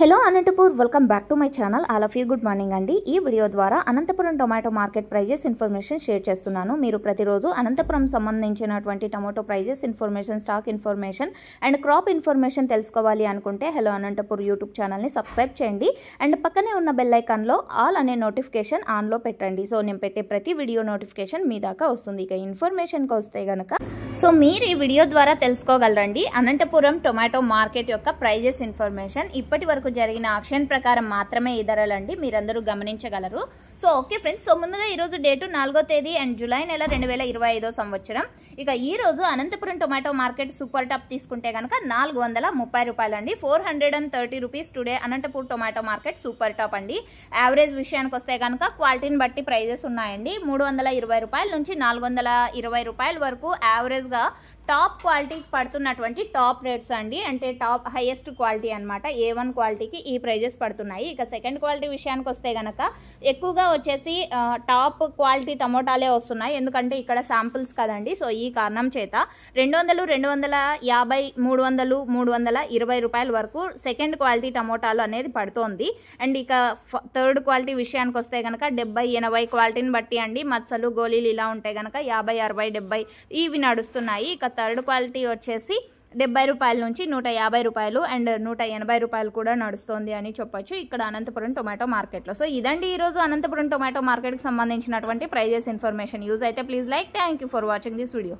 Hello Anantapur, welcome back to my channel. All of you good morning అండి. ఈ video ద్వారా Anantapuram tomato market prices information share చేస్తున్నాను. మీరు ప్రతిరోజు అనంతపురం సంబంధించినటువంటి tomato prices information, stock information and crop information తెలుసుకోవాలి అనుకుంటే హలో అనంతపూర్ యూట్యూబ్ ఛానల్ని సబ్స్క్రైబ్ చేయండి అండ్ పక్కనే ఉన్న బెల్ ఐకాన్లో ఆల్ అనే నోటిఫికేషన్ ఆన్లో పెట్టండి. సో నేను పెట్టే ప్రతి వీడియో నోటిఫికేషన్ మీ దాకా వస్తుంది. ఇక ఇన్ఫర్మేషన్కి వస్తే కనుక మీరు ఈ వీడియో ద్వారా తెలుసుకోగలరండి అనంతపురం టొమాటో మార్కెట్ యొక్క ప్రైజెస్ ఇన్ఫర్మేషన్. ఇప్పటి వరకు జరిగిన ఆక్షన్ ప్రకారం మాత్రమే ఈ ధరలండి, మీరందరూ గమనించగలరు. సో ఓకే ఫ్రెండ్స్, సో ముందుగా ఈరోజు డేటు 4వ తేదీ అండ్ జూలై నెల 2025 సంవత్సరం. ఇక ఈ రోజు Anantapuram tomato market super top తీసుకుంటే కనుక 430 రూపాయలు అండి. 430 rupees today Anantapur tomato market super top అండి. యావరేజ్ విషయానికి వస్తే కనుక క్వాలిటీని బట్టి ప్రైజెస్ ఉన్నాయండి. 320 రూపాయల నుంచి 420 రూపాయల వరకు యావరేజ్గా టాప్ క్వాలిటీకి పడుతున్నటువంటి టాప్ రేట్స్ అండి. అంటే టాప్ హైయెస్ట్ క్వాలిటీ అనమాట. A1 క్వాలిటీకి ఈ ప్రైజెస్ పడుతున్నాయి. ఇక సెకండ్ క్వాలిటీ విషయానికి వస్తే కనుక ఎక్కువగా వచ్చేసి టాప్ క్వాలిటీ టమోటాలే వస్తున్నాయి, ఎందుకంటే ఇక్కడ శాంపుల్స్ కదండి. సో ఈ కారణం చేత 200, 250, 300, 320 రూపాయల వరకు సెకండ్ క్వాలిటీ టమోటాలు అనేది పడుతోంది. అండ్ ఇక థర్డ్ క్వాలిటీ విషయానికి వస్తే కనుక 70, 80 క్వాలిటీని బట్టి అండి. మచ్చలు, గోళీలు ఇలా ఉంటాయి కనుక 50, 60, 70 ఇవి నడుస్తున్నాయి. ఇక థర్డ్ క్వాలిటీ వచ్చేసి 70 రూపాయల నుంచి 150 రూపాయలు అండ్ 180 రూపాయలు కూడా నడుస్తుంది అని చెప్పొచ్చు ఇక్కడ అనంతపురం టొమాటో మార్కెట్లో. సో ఇదండి ఈరోజు అనంతపురం టొమాటో మార్కెట్కి సంబంధించినటువంటి ప్రైజెస్ ఇన్ఫర్మేషన్. యూజ్ అయితే please like. Thank you for watching this video.